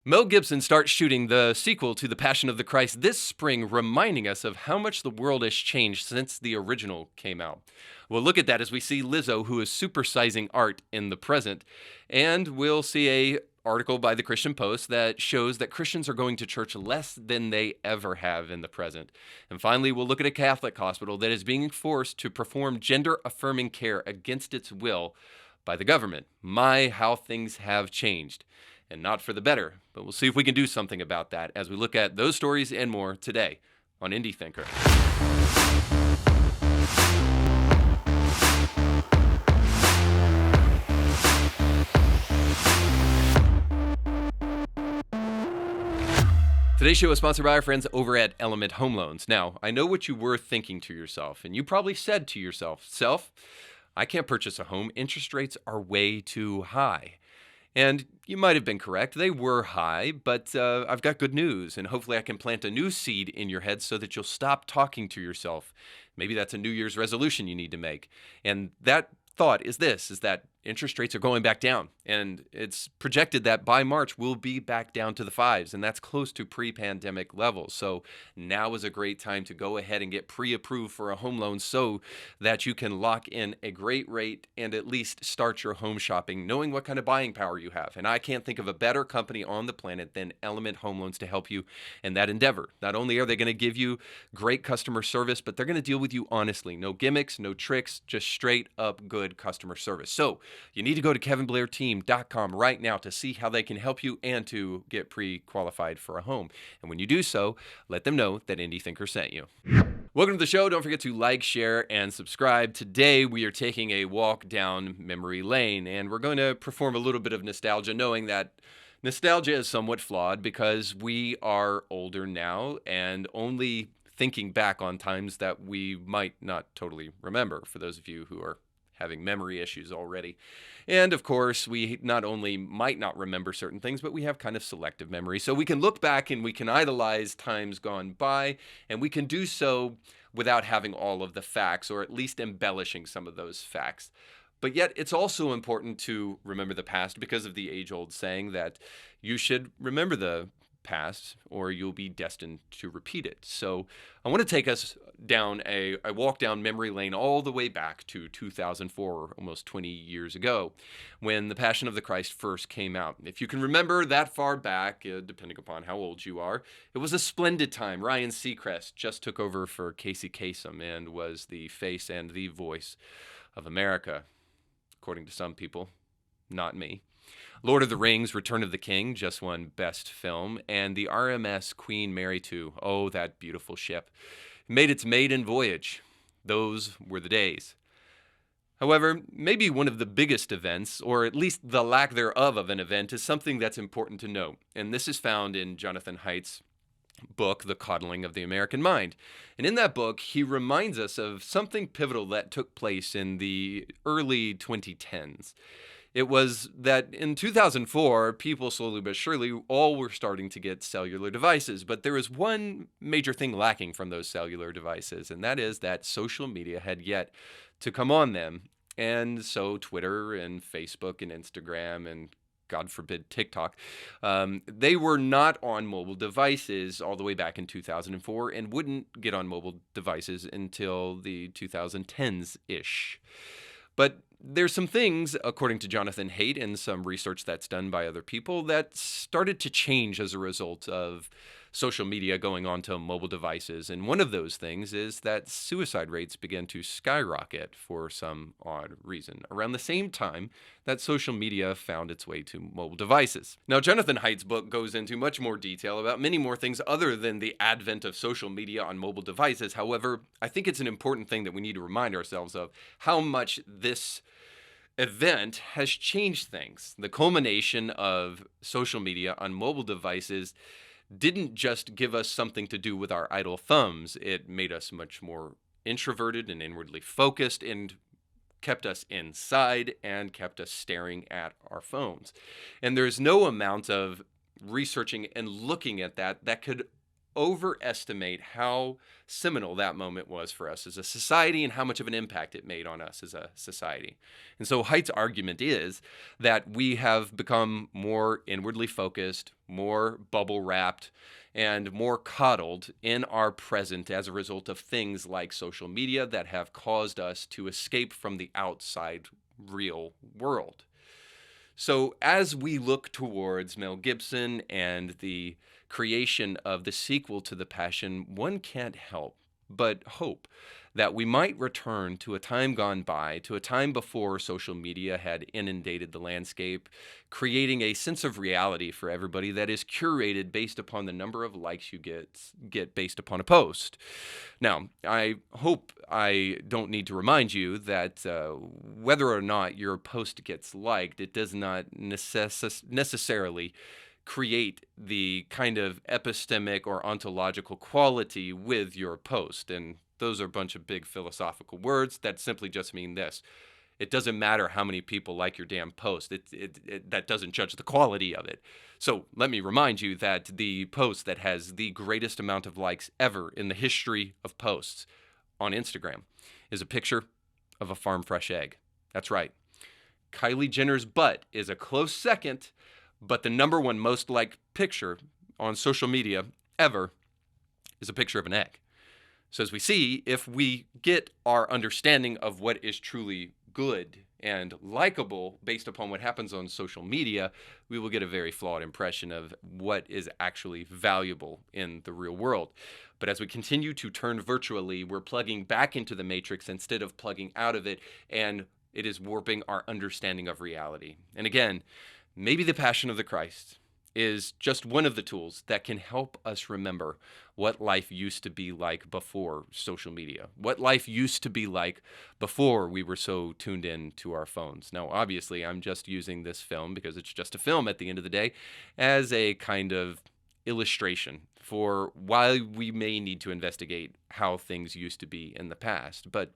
Mel Gibson starts shooting the sequel to The Passion of the Christ this spring, reminding us of how much the world has changed since the original came out. We'll look at that as we see Lizzo, who is supersizing art in the present, and we'll see a article by the Christian Post that shows that Christians are going to church less than they ever have in the present. And finally, we'll look at a Catholic hospital that is being forced to perform gender-affirming care against its will by the government. My, how things have changed. And not for the better, but we'll see if we can do something about that as we look at those stories and more today on Indie Thinker. Today's show is sponsored by our friends over at Element Home Loans. Now, I know what you were thinking to yourself, and you probably said to yourself, I can't purchase a home. Interest rates are way too high. And you might have been correct. They were high, but I've got good news, and hopefully I can plant a new seed in your head so that you'll stop talking to yourself. Maybe that's a New Year's resolution you need to make. And that thought is that interest rates are going back down, and it's projected that by March we'll be back down to the fives, and that's close to pre-pandemic levels. So now is a great time to go ahead and get pre-approved for a home loan so that you can lock in a great rate and at least start your home shopping knowing what kind of buying power you have. And I can't think of a better company on the planet than Element Home Loans to help you in that endeavor. Not only are they going to give you great customer service, but they're going to deal with you honestly. No gimmicks, no tricks, just straight up good customer service. So you need to go to kevinblairteam.com right now to see how they can help you and to get pre-qualified for a home. And when you do so, let them know that Indie Thinker sent you. Welcome to the show. Don't forget to like, share, and subscribe. Today, we are taking a walk down memory lane, and we're going to perform a little bit of nostalgia, knowing that nostalgia is somewhat flawed because we are older now and only thinking back on times that we might not totally remember, for those of you who are having memory issues already. And of course, we not only might not remember certain things, but we have kind of selective memory. So we can look back and we can idolize times gone by, and we can do so without having all of the facts, or at least embellishing some of those facts. But yet, it's also important to remember the past because of the age-old saying that you should remember the past or you'll be destined to repeat it. So I want to take us down a walk down memory lane all the way back to 2004, almost 20 years ago, when The Passion of the Christ first came out. If you can remember that far back, depending upon how old you are, it was a splendid time. Ryan Seacrest just took over for Casey Kasem and was the face and the voice of America, according to some people, not me. Lord of the Rings, Return of the King just won Best Film, and the RMS Queen Mary II, oh, that beautiful ship, made its maiden voyage. Those were the days. However, maybe one of the biggest events, or at least the lack thereof of an event, is something that's important to note, and this is found in Jonathan Haidt's book, The Coddling of the American Mind. And in that book, he reminds us of something pivotal that took place in the early 2010s. It was that in 2004, people slowly but surely all were starting to get cellular devices. But there was one major thing lacking from those cellular devices, and that is that social media had yet to come on them. And so Twitter and Facebook and Instagram and, God forbid, TikTok, they were not on mobile devices all the way back in 2004 and wouldn't get on mobile devices until the 2010s-ish. But there's some things, according to Jonathan Haidt and some research that's done by other people, that started to change as a result of social media going onto mobile devices. And one of those things is that suicide rates began to skyrocket for some odd reason around the same time that social media found its way to mobile devices. Now, Jonathan Haidt's book goes into much more detail about many more things other than the advent of social media on mobile devices. However, I think it's an important thing that we need to remind ourselves of how much this event has changed things. The culmination of social media on mobile devices didn't just give us something to do with our idle thumbs. It made us much more introverted and inwardly focused and kept us inside and kept us staring at our phones. And there's no amount of researching and looking at that could overestimate how seminal that moment was for us as a society and how much of an impact it made on us as a society. And so Haidt's argument is that we have become more inwardly focused, more bubble wrapped, and more coddled in our present as a result of things like social media that have caused us to escape from the outside real world. So as we look towards Mel Gibson and the creation of the sequel to The Passion, one can't help but hope that we might return to a time gone by, to a time before social media had inundated the landscape, creating a sense of reality for everybody that is curated based upon the number of likes you get based upon a post. Now, I hope I don't need to remind you that whether or not your post gets liked, it does not necessarily create the kind of epistemic or ontological quality with your post. And those are a bunch of big philosophical words that simply just mean this. It doesn't matter how many people like your damn post. That doesn't judge the quality of it. So let me remind you that the post that has the greatest amount of likes ever in the history of posts on Instagram is a picture of a farm fresh egg. That's right. Kylie Jenner's butt is a close second, but the number one most liked picture on social media ever is a picture of an egg. So as we see, if we get our understanding of what is truly good and likable based upon what happens on social media, we will get a very flawed impression of what is actually valuable in the real world. But as we continue to turn virtually, we're plugging back into the matrix instead of plugging out of it, and it is warping our understanding of reality. And again, maybe the Passion of the Christ is just one of the tools that can help us remember what life used to be like before social media, what life used to be like before we were so tuned in to our phones. Now, obviously, I'm just using this film, because it's just a film at the end of the day, as a kind of illustration for why we may need to investigate how things used to be in the past. But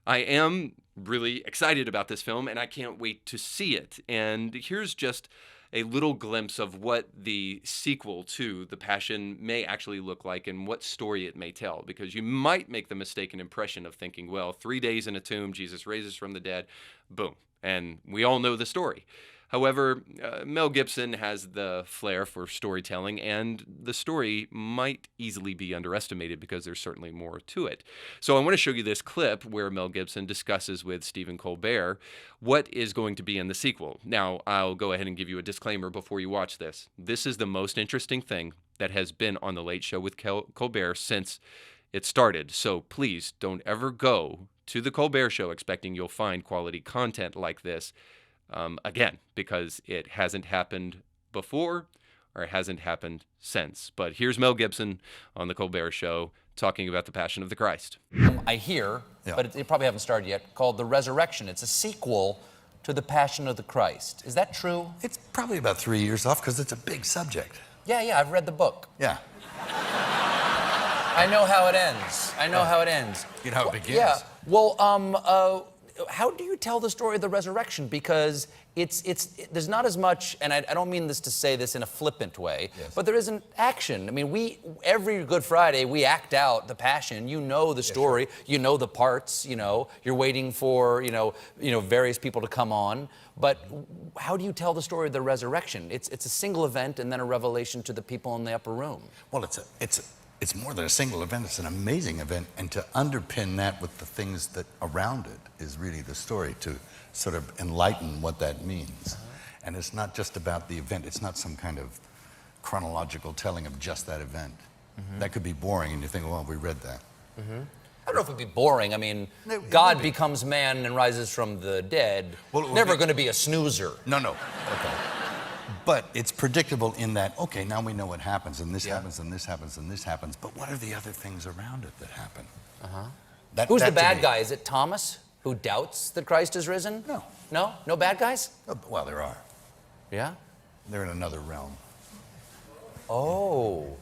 I am really excited about this film, and I can't wait to see it. And here's just a little glimpse of what the sequel to The Passion may actually look like and what story it may tell, because you might make the mistaken impression of thinking, well, 3 days in a tomb, Jesus raises from the dead, boom, and we all know the story. However, Mel Gibson has the flair for storytelling, and the story might easily be underestimated because there's certainly more to it. So I want to show you this clip where Mel Gibson discusses with Stephen Colbert what is going to be in the sequel. Now, I'll go ahead and give you a disclaimer before you watch this. This is the most interesting thing that has been on The Late Show with Colbert since it started. So please don't ever go to The Colbert Show expecting you'll find quality content like this again, because it hasn't happened before or it hasn't happened since. But here's Mel Gibson on The Colbert Show talking about The Passion of the Christ. I hear, but it probably haven't started yet, called The Resurrection. It's a sequel to The Passion of the Christ. Is that true? It's probably about 3 years off because it's a big subject. Yeah, I've read the book. Yeah. I know how it ends. I know how it ends. You know how it begins. Yeah. Well, how do you tell the story of the resurrection? Because there's not as much, and I don't mean this to say this in a flippant way, but there isn't action. I mean, every Good Friday, we act out the Passion. You know the story, you know the parts, you're waiting for, various people to come on. But how do you tell the story of the resurrection? It's a single event and then a revelation to the people in the upper room. Well, it's more than a single event, it's an amazing event, and to underpin that with the things that around it is really the story, to sort of enlighten what that means. And it's not just about the event, it's not some kind of chronological telling of just that event. That could be boring, and you think, well, we read that. I don't know if it'd be boring. I mean, God becomes man and rises from the dead. Well, never going to be a snoozer. No. Okay. But it's predictable in that, okay, now we know what happens, and this happens, and this happens, and this happens, but what are the other things around it that happen? Who's the bad guy? Is it Thomas, who doubts that Christ is risen? No. No? No bad guys? Well, there are. Yeah? They're in another realm. Oh,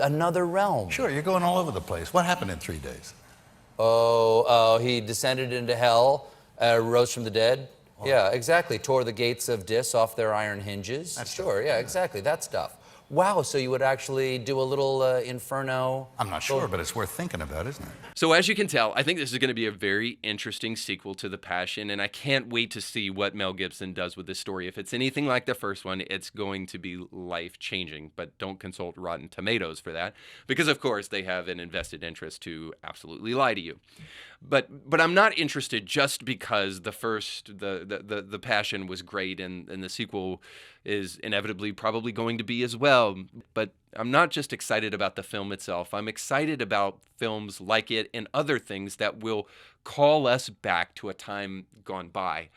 another realm. Sure, you're going all over the place. What happened in 3 days? He descended into hell, rose from the dead. Yeah, exactly. Tore the gates of Dis off their iron hinges. That's sure, yeah, exactly. That stuff. Wow, so you would actually do a little Inferno? I'm not sure, but it's worth thinking about, isn't it? So as you can tell, I think this is going to be a very interesting sequel to The Passion, and I can't wait to see what Mel Gibson does with this story. If it's anything like the first one, it's going to be life-changing, but don't consult Rotten Tomatoes for that, because of course they have an invested interest to absolutely lie to you. But I'm not interested just because the Passion was great and the sequel is inevitably probably going to be as well. But I'm not just excited about the film itself. I'm excited about films like it and other things that will call us back to a time gone by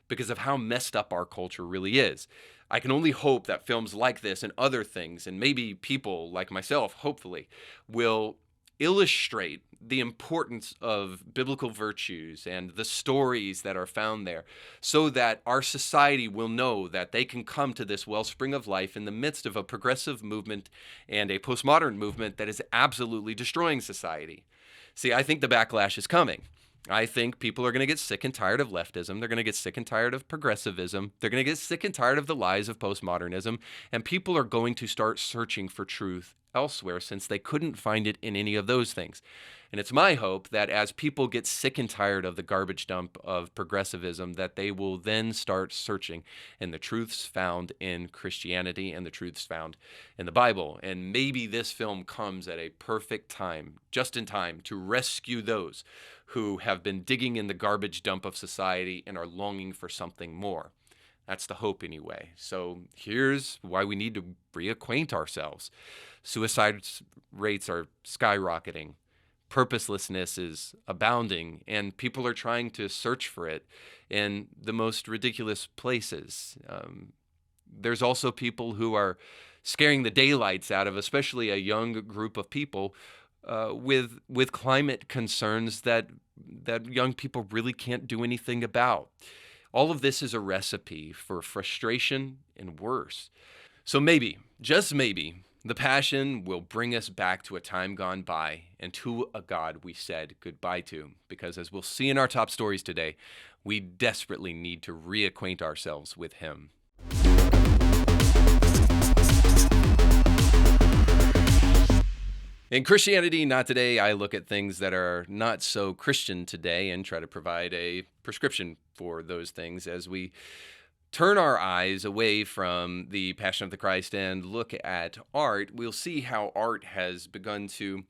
because of how messed up our culture really is. I can only hope that films like this and other things, and maybe people like myself, hopefully, will illustrate the importance of biblical virtues and the stories that are found there so that our society will know that they can come to this wellspring of life in the midst of a progressive movement and a postmodern movement that is absolutely destroying society. See, I think the backlash is coming. I think people are going to get sick and tired of leftism. They're going to get sick and tired of progressivism. They're going to get sick and tired of the lies of postmodernism. And people are going to start searching for truth elsewhere since they couldn't find it in any of those things. And it's my hope that as people get sick and tired of the garbage dump of progressivism, that they will then start searching in the truths found in Christianity and the truths found in the Bible. And maybe this film comes at a perfect time, just in time, to rescue those who have been digging in the garbage dump of society and are longing for something more. That's the hope anyway. So here's why we need to reacquaint ourselves. Suicide rates are skyrocketing. Purposelessness is abounding, and people are trying to search for it in the most ridiculous places. There's also people who are scaring the daylights out of, especially a young group of people, with climate concerns that young people really can't do anything about. All of this is a recipe for frustration and worse. So maybe, just maybe, The Passion will bring us back to a time gone by and to a God we said goodbye to. Because as we'll see in our top stories today, we desperately need to reacquaint ourselves with Him. In Christianity Not Today, I look at things that are not so Christian today and try to provide a prescription for those things as we turn our eyes away from the Passion of the Christ and look at art. We'll see how art has begun to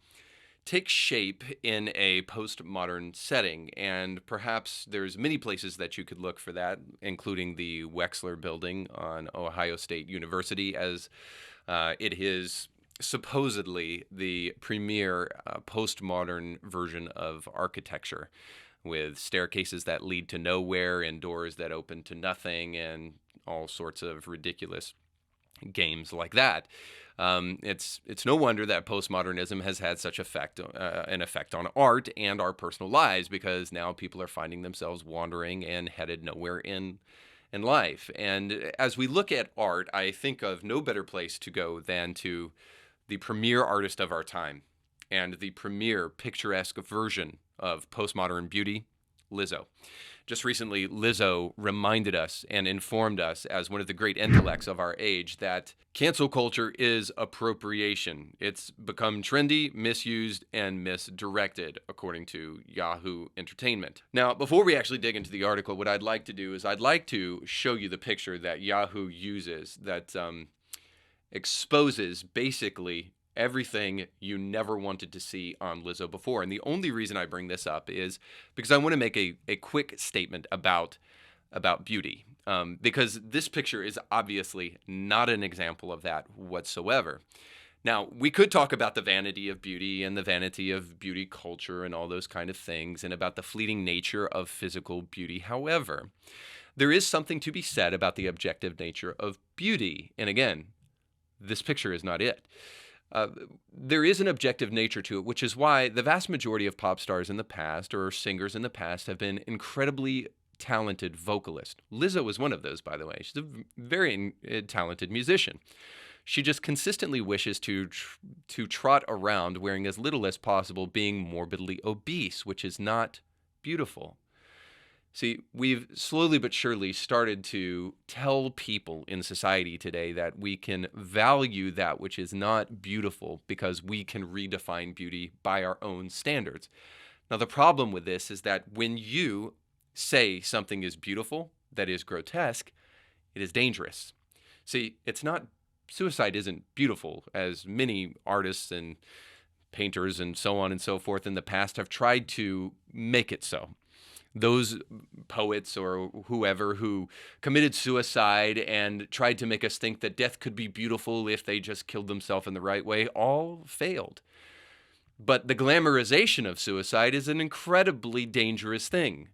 take shape in a postmodern setting, and perhaps there's many places that you could look for that, including the Wexler Building on Ohio State University, as it is supposedly the premier postmodern version of architecture, with staircases that lead to nowhere and doors that open to nothing and all sorts of ridiculous games like that. It's no wonder that postmodernism has had such an effect on art and our personal lives, because now people are finding themselves wandering and headed nowhere in life. And as we look at art, I think of no better place to go than to the premier artist of our time and the premier picturesque version of postmodern beauty, Lizzo. Just recently, Lizzo reminded us and informed us as one of the great intellects of our age that cancel culture is appropriation. It's become trendy, misused, and misdirected, according to Yahoo Entertainment. Now, before we actually dig into the article, what I'd like to do is I'd like to show you the picture that Yahoo uses that exposes basically everything you never wanted to see on Lizzo before. And the only reason I bring this up is because I want to make a quick statement about beauty. Because this picture is obviously not an example of that whatsoever. Now, we could talk about the vanity of beauty and the vanity of beauty culture and all those kind of things, and about the fleeting nature of physical beauty. However, there is something to be said about the objective nature of beauty. And again, this picture is not it. There is an objective nature to it, which is why the vast majority of pop stars in the past, or singers in the past, have been incredibly talented vocalists. Lizzo was one of those, by the way. She's a very talented musician. She just consistently wishes to trot around wearing as little as possible, being morbidly obese, which is not beautiful. See, we've slowly but surely started to tell people in society today that we can value that which is not beautiful because we can redefine beauty by our own standards. Now, the problem with this is that when you say something is beautiful that is grotesque, it is dangerous. See, suicide isn't beautiful, as many artists and painters and so on and so forth in the past have tried to make it so. Those poets or whoever who committed suicide and tried to make us think that death could be beautiful if they just killed themselves in the right way all failed. But the glamorization of suicide is an incredibly dangerous thing.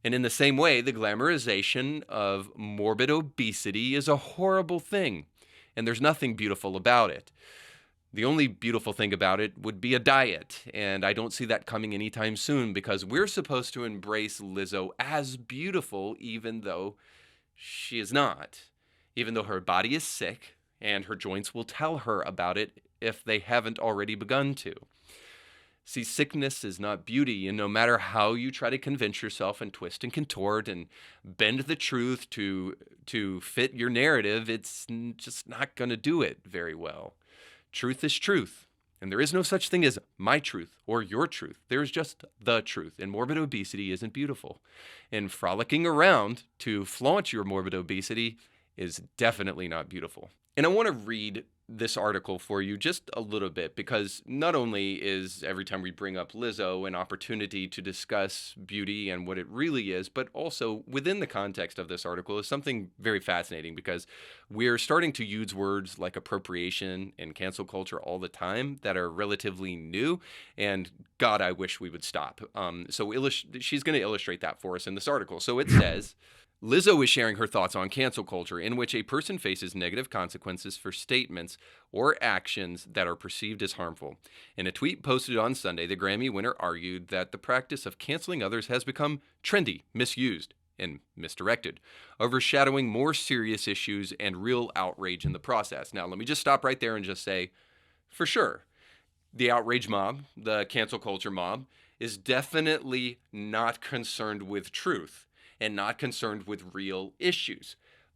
And in the same way, the glamorization of morbid obesity is a horrible thing, and there's nothing beautiful about it. The only beautiful thing about it would be a diet, and I don't see that coming anytime soon because we're supposed to embrace Lizzo as beautiful even though she is not. Even though her body is sick, and her joints will tell her about it if they haven't already begun to. See, sickness is not beauty, and no matter how you try to convince yourself and twist and contort and bend the truth to fit your narrative, it's just not going to do it very well. Truth is truth, and there is no such thing as my truth or your truth. There is just the truth, and morbid obesity isn't beautiful. And frolicking around to flaunt your morbid obesity is definitely not beautiful. And I want to read this article for you just a little bit because not only is every time we bring up Lizzo an opportunity to discuss beauty and what it really is, but also within the context of this article is something very fascinating because we're starting to use words like appropriation and cancel culture all the time that are relatively new, and God, I wish we would stop. She's going to illustrate that for us in this article. So it says, Lizzo is sharing her thoughts on cancel culture, in which a person faces negative consequences for statements or actions that are perceived as harmful. In a tweet posted on Sunday, the Grammy winner argued that the practice of canceling others has become trendy, misused, and misdirected, overshadowing more serious issues and real outrage in the process. Now, let me just stop right there and just say, for sure, the outrage mob, the cancel culture mob, is definitely not concerned with truth and not concerned with real issues.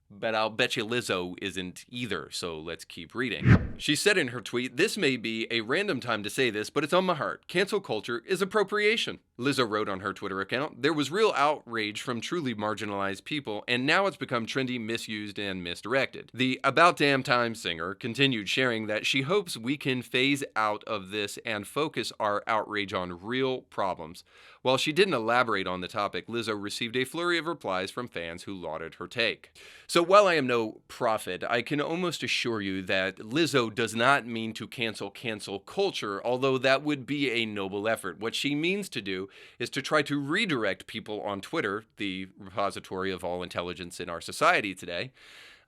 But I'll bet you Lizzo isn't either, so let's keep reading. She said in her tweet, "This may be a random time to say this, but it's on my heart. Cancel culture is appropriation." Lizzo wrote on her Twitter account, "There was real outrage from truly marginalized people, and now it's become trendy, misused, and misdirected." The About Damn Time singer continued sharing that she hopes we can phase out of this and focus our outrage on real problems. While she didn't elaborate on the topic, Lizzo received a flurry of replies from fans who lauded her take. So while I am no prophet, I can almost assure you that Lizzo does not mean to cancel culture, although that would be a noble effort. What she means to do is to try to redirect people on Twitter, the repository of all intelligence in our society today,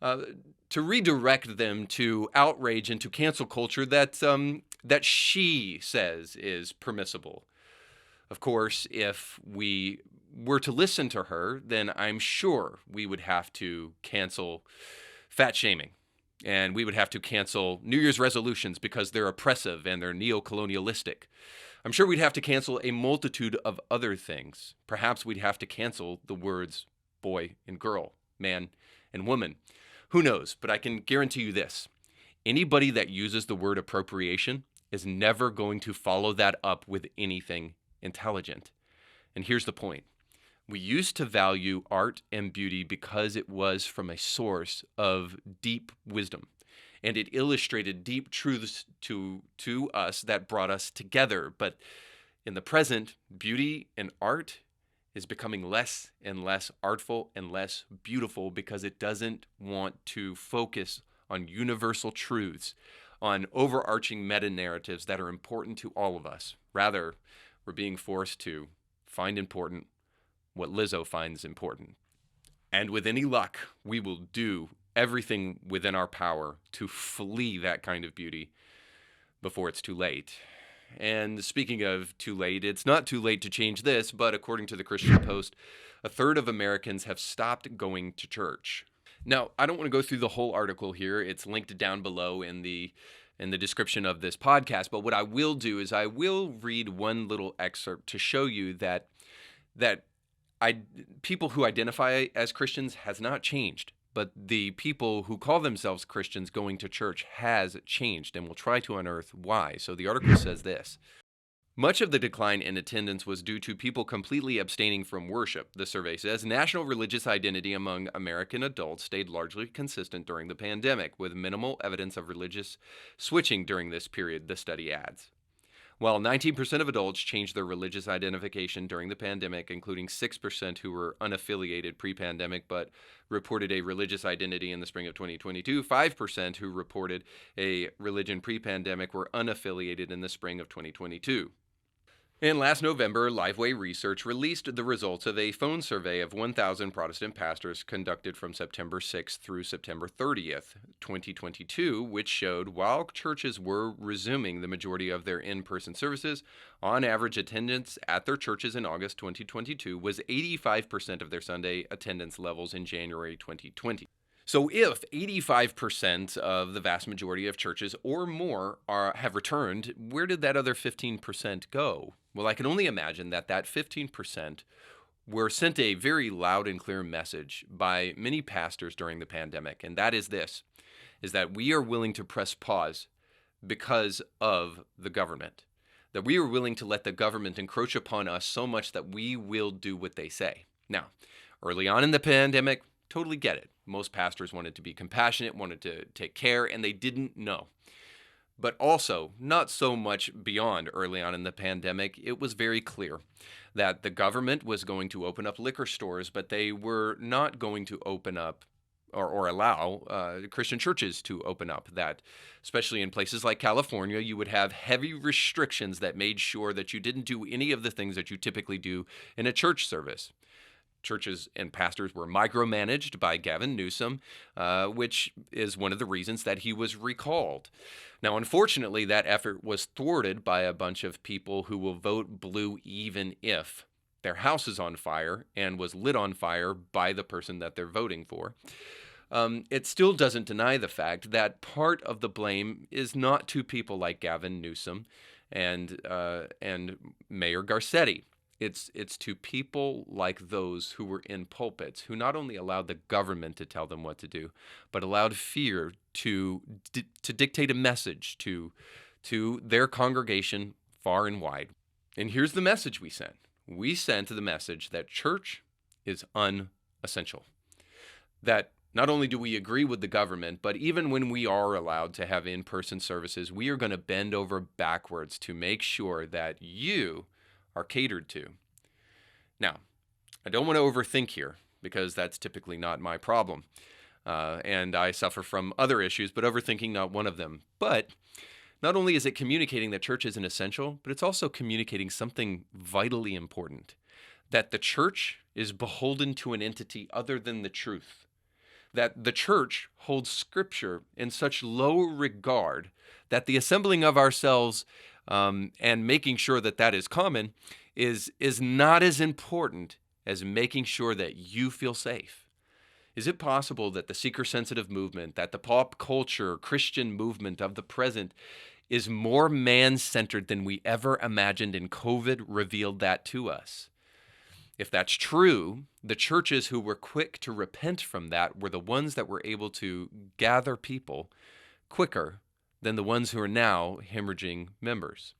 to redirect them to outrage and to cancel culture that she says is permissible. Of course, if we were to listen to her, then I'm sure we would have to cancel fat shaming. And we would have to cancel New Year's resolutions because they're oppressive and they're neo-colonialistic. I'm sure we'd have to cancel a multitude of other things. Perhaps we'd have to cancel the words boy and girl, man and woman. Who knows? But I can guarantee you this. Anybody that uses the word appropriation is never going to follow that up with anything intelligent. And here's the point. We used to value art and beauty because it was from a source of deep wisdom, and it illustrated deep truths to us that brought us together. But in the present, beauty and art is becoming less and less artful and less beautiful because it doesn't want to focus on universal truths, on overarching meta-narratives that are important to all of us. Rather, we're being forced to find important what Lizzo finds important. And with any luck, we will do everything within our power to flee that kind of beauty before it's too late. And speaking of too late, it's not too late to change this, but according to the Christian Post, a third of Americans have stopped going to church. Now, I don't want to go through the whole article here. It's linked down below in the description of this podcast, but what I will do is I will read one little excerpt to show you that I, people who identify as Christians has not changed, but the people who call themselves Christians going to church has changed, and we'll try to unearth why. So the article says this. Much of the decline in attendance was due to people completely abstaining from worship, the survey says. National religious identity among American adults stayed largely consistent during the pandemic, with minimal evidence of religious switching during this period, the study adds. While 19% of adults changed their religious identification during the pandemic, including 6% who were unaffiliated pre-pandemic but reported a religious identity in the spring of 2022, 5% who reported a religion pre-pandemic were unaffiliated in the spring of 2022. And last November, Lifeway Research released the results of a phone survey of 1,000 Protestant pastors conducted from September 6th through September 30th, 2022, which showed while churches were resuming the majority of their in-person services, on average attendance at their churches in August 2022 was 85% of their Sunday attendance levels in January 2020. So if 85% of the vast majority of churches or more have returned, where did that other 15% go? Well, I can only imagine that 15% were sent a very loud and clear message by many pastors during the pandemic, and that is this, is that we are willing to press pause because of the government, that we are willing to let the government encroach upon us so much that we will do what they say. Now, early on in the pandemic, totally get it. Most pastors wanted to be compassionate, wanted to take care, and they didn't know. But also, not so much beyond early on in the pandemic, it was very clear that the government was going to open up liquor stores, but they were not going to open up or allow Christian churches to open up. That, especially in places like California, you would have heavy restrictions that made sure that you didn't do any of the things that you typically do in a church service. Churches and pastors were micromanaged by Gavin Newsom, which is one of the reasons that he was recalled. Now, unfortunately, that effort was thwarted by a bunch of people who will vote blue even if their house is on fire and was lit on fire by the person that they're voting for. It still doesn't deny the fact that part of the blame is not to people like Gavin Newsom and Mayor Garcetti. It's to people like those who were in pulpits, who not only allowed the government to tell them what to do, but allowed fear to dictate a message to their congregation far and wide. And here's the message we sent. We sent the message that church is unessential. That not only do we agree with the government, but even when we are allowed to have in-person services, we are going to bend over backwards to make sure that you are catered to. Now, I don't want to overthink here because that's typically not my problem. And I suffer from other issues, but overthinking not one of them. But not only is it communicating that church isn't essential, but it's also communicating something vitally important, that the church is beholden to an entity other than the truth, that the church holds Scripture in such low regard that the assembling of ourselves and making sure that that is common is not as important as making sure that you feel safe. Is it possible that the seeker-sensitive movement, that the pop culture Christian movement of the present is more man-centered than we ever imagined, and COVID revealed that to us? If that's true, the churches who were quick to repent from that were the ones that were able to gather people quicker than the ones who are now hemorrhaging members.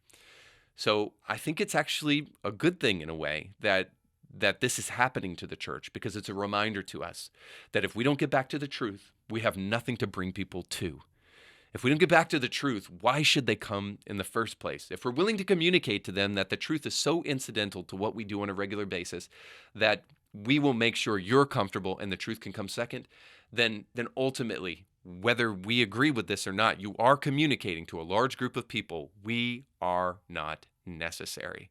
So I think it's actually a good thing in a way that this is happening to the church, because it's a reminder to us that if we don't get back to the truth, we have nothing to bring people to. If we don't get back to the truth, why should they come in the first place? If we're willing to communicate to them that the truth is so incidental to what we do on a regular basis that we will make sure you're comfortable and the truth can come second, then ultimately, whether we agree with this or not, you are communicating to a large group of people, we are not necessary.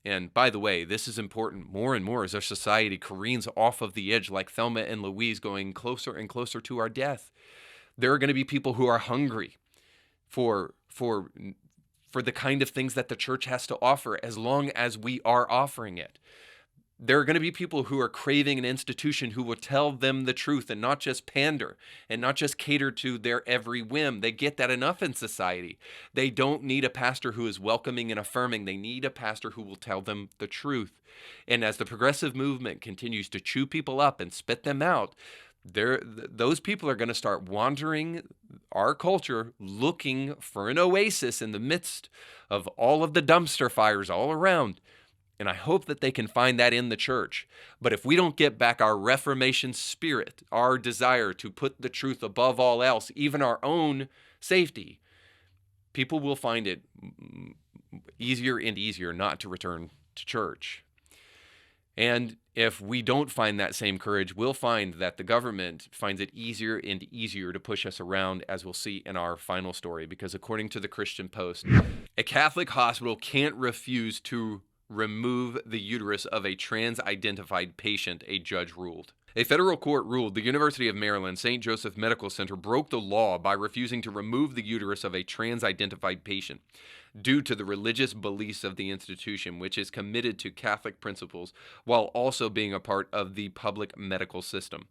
And by the way, this is important more and more as our society careens off of the edge like Thelma and Louise, going closer and closer to our death. There are going to be people who are hungry for the kind of things that the church has to offer, as long as we are offering it. There are going to be people who are craving an institution who will tell them the truth and not just pander and not just cater to their every whim. They get that enough in society. They don't need a pastor who is welcoming and affirming. They need a pastor who will tell them the truth. And as the progressive movement continues to chew people up and spit them out, those people are going to start wandering our culture looking for an oasis in the midst of all of the dumpster fires all around. And I hope that they can find that in the church. But if we don't get back our Reformation spirit, our desire to put the truth above all else, even our own safety, people will find it easier and easier not to return to church. And if we don't find that same courage, we'll find that the government finds it easier and easier to push us around, as we'll see in our final story. Because according to the Christian Post, a Catholic hospital can't refuse to remove the uterus of a trans-identified patient, a judge ruled. A federal court ruled the University of Maryland St. Joseph Medical Center broke the law by refusing to remove the uterus of a trans-identified patient due to the religious beliefs of the institution, which is committed to Catholic principles while also being a part of the public medical system.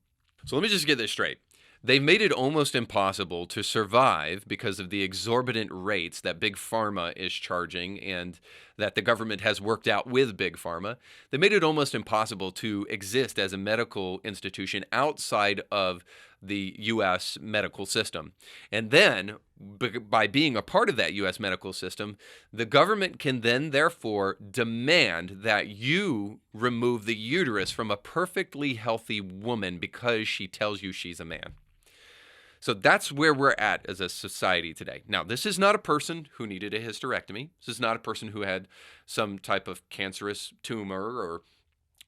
So let me just get this straight. They've made it almost impossible to survive because of the exorbitant rates that Big Pharma is charging and that the government has worked out with Big Pharma. They made it almost impossible to exist as a medical institution outside of the U.S. medical system. And then, by being a part of that U.S. medical system, the government can then therefore demand that you remove the uterus from a perfectly healthy woman because she tells you she's a man. So that's where we're at as a society today. Now, this is not a person who needed a hysterectomy. This is not a person who had some type of cancerous tumor or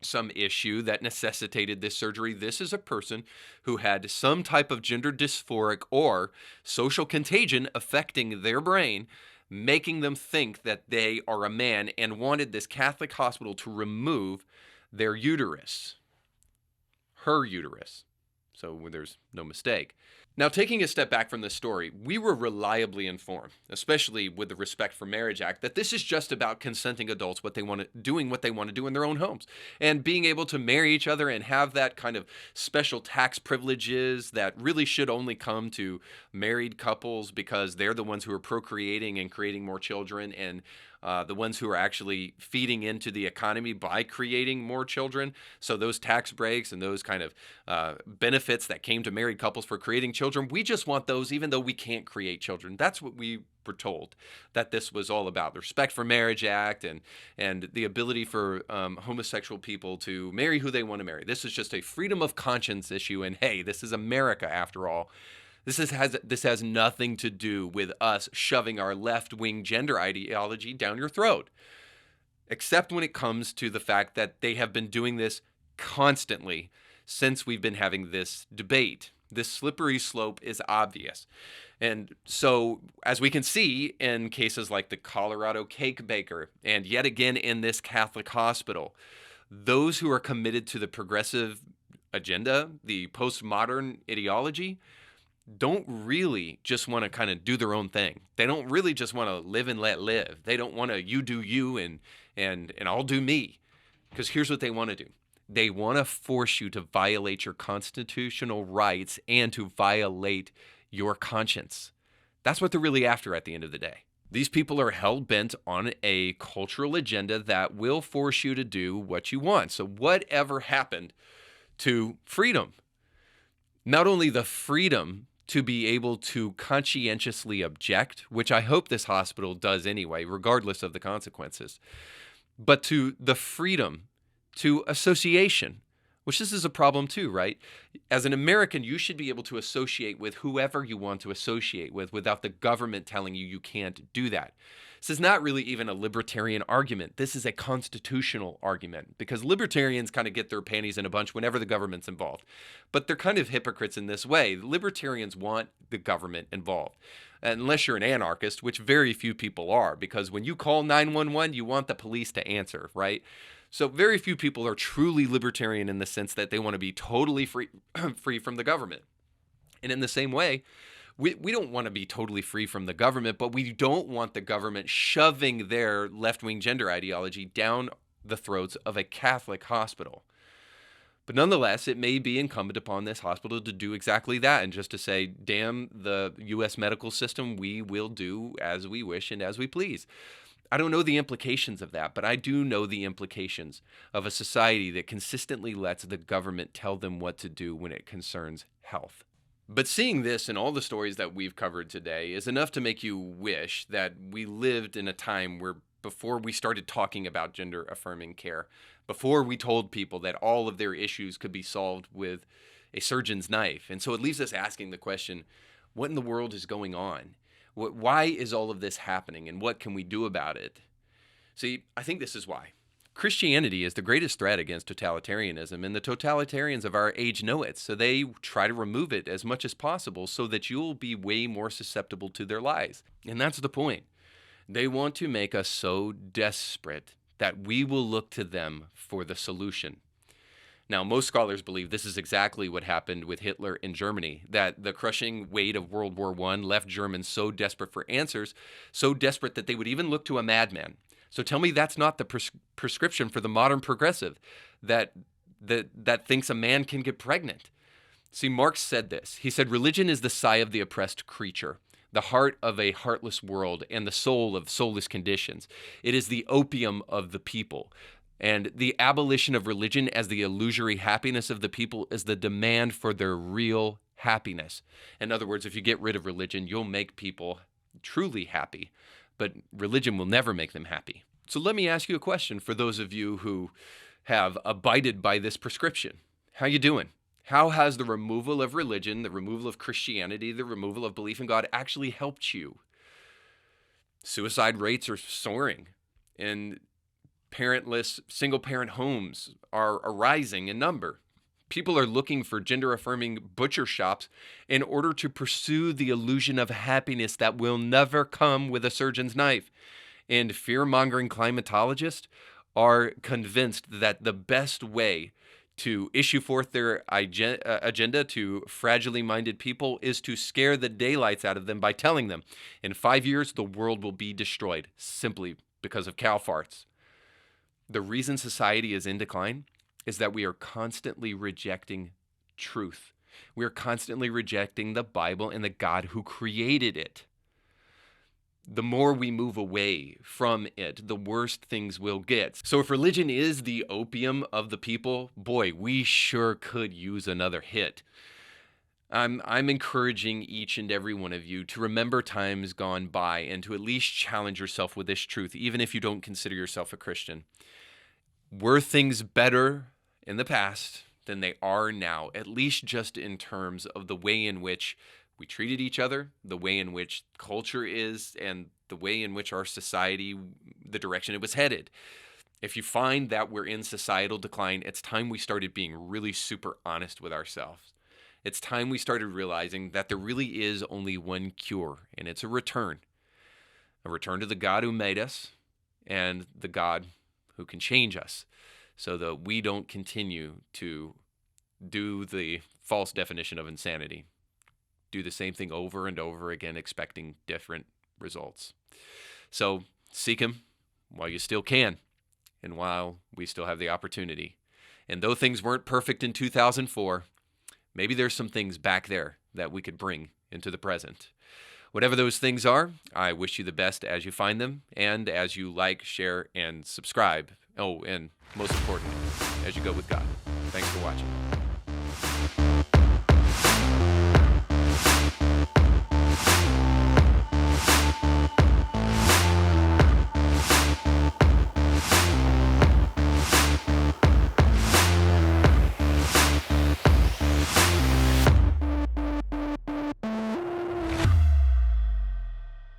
some issue that necessitated this surgery. This is a person who had some type of gender dysphoric or social contagion affecting their brain, making them think that they are a man, and wanted this Catholic hospital to remove their uterus, her uterus. So there's no mistake. Now, taking a step back from this story, we were reliably informed, especially with the Respect for Marriage Act, that this is just about consenting adults doing what they want to do in their own homes and being able to marry each other and have that kind of special tax privileges that really should only come to married couples because they're the ones who are procreating and creating more children, and the ones who are actually feeding into the economy by creating more children. So those tax breaks and those kind of benefits that came to married couples for creating children, we just want those even though we can't create children. That's what we were told that this was all about. The Respect for Marriage Act and the ability for homosexual people to marry who they want to marry. This is just a freedom of conscience issue. And hey, this is America after all. This has nothing to do with us shoving our left-wing gender ideology down your throat, except when it comes to the fact that they have been doing this constantly since we've been having this debate. This slippery slope is obvious. And so, as we can see in cases like the Colorado cake baker, and yet again in this Catholic hospital, those who are committed to the progressive agenda, the postmodern ideology, don't really just want to kind of do their own thing. They don't really just want to live and let live. They don't want to you do you and I'll do me. Because here's what they want to do. They want to force you to violate your constitutional rights and to violate your conscience. That's what they're really after at the end of the day. These people are hell-bent on a cultural agenda that will force you to do what you want. So whatever happened to freedom? Not only the freedom to be able to conscientiously object, which I hope this hospital does anyway, regardless of the consequences, but to the freedom to association, which this is a problem too, right? As an American, you should be able to associate with whoever you want to associate with without the government telling you you can't do that. This is not really even a libertarian argument. This is a constitutional argument because libertarians kind of get their panties in a bunch whenever the government's involved. But they're kind of hypocrites in this way. Libertarians want the government involved. Unless you're an anarchist, which very few people are, because when you call 911, you want the police to answer, right? So very few people are truly libertarian in the sense that they want to be totally free from the government. And in the same way, we don't want to be totally free from the government, but we don't want the government shoving their left-wing gender ideology down the throats of a Catholic hospital. But nonetheless, it may be incumbent upon this hospital to do exactly that and just to say, damn the U.S. medical system, we will do as we wish and as we please. I don't know the implications of that, but I do know the implications of a society that consistently lets the government tell them what to do when it concerns health. But seeing this in all the stories that we've covered today is enough to make you wish that we lived in a time where before we started talking about gender affirming care, before we told people that all of their issues could be solved with a surgeon's knife. And so it leaves us asking the question, what in the world is going on? Why is all of this happening, and what can we do about it? See, I think this is why. Christianity is the greatest threat against totalitarianism, and the totalitarians of our age know it, so they try to remove it as much as possible so that you'll be way more susceptible to their lies. And that's the point. They want to make us so desperate that we will look to them for the solution. Now, most scholars believe this is exactly what happened with Hitler in Germany, that the crushing weight of World War I left Germans so desperate for answers, so desperate that they would even look to a madman. So tell me that's not the prescription for the modern progressive that thinks a man can get pregnant. See, Marx said this. He said, religion is the sigh of the oppressed creature, the heart of a heartless world, and the soul of soulless conditions. It is the opium of the people. And the abolition of religion as the illusory happiness of the people is the demand for their real happiness. In other words, if you get rid of religion, you'll make people truly happy, but religion will never make them happy. So let me ask you a question for those of you who have abided by this prescription. How you doing? How has the removal of religion, the removal of Christianity, the removal of belief in God actually helped you? Suicide rates are soaring, and parentless single-parent homes are arising in number. People are looking for gender-affirming butcher shops in order to pursue the illusion of happiness that will never come with a surgeon's knife. And fear-mongering climatologists are convinced that the best way to issue forth their agenda to fragilely minded people is to scare the daylights out of them by telling them, in 5 years, the world will be destroyed simply because of cow farts. The reason society is in decline is that we are constantly rejecting truth. We are constantly rejecting the Bible and the God who created it. The more we move away from it, the worse things will get. So if religion is the opium of the people, boy, we sure could use another hit. I'm encouraging each and every one of you to remember times gone by and to at least challenge yourself with this truth, even if you don't consider yourself a Christian. Were things better in the past than they are now, at least just in terms of the way in which we treated each other, the way in which culture is, and the way in which our society, the direction it was headed? If you find that we're in societal decline, it's time we started being really super honest with ourselves. It's time we started realizing that there really is only one cure, and it's a return to the God who made us and the God who can change us so that we don't continue to do the false definition of insanity. Do the same thing over and over again, expecting different results. So seek Him while you still can and while we still have the opportunity. And though things weren't perfect in 2004, maybe there's some things back there that we could bring into the present. Whatever those things are, I wish you the best as you find them and as you like, share, and subscribe. Oh, and most important, as you go with God. Thanks for watching.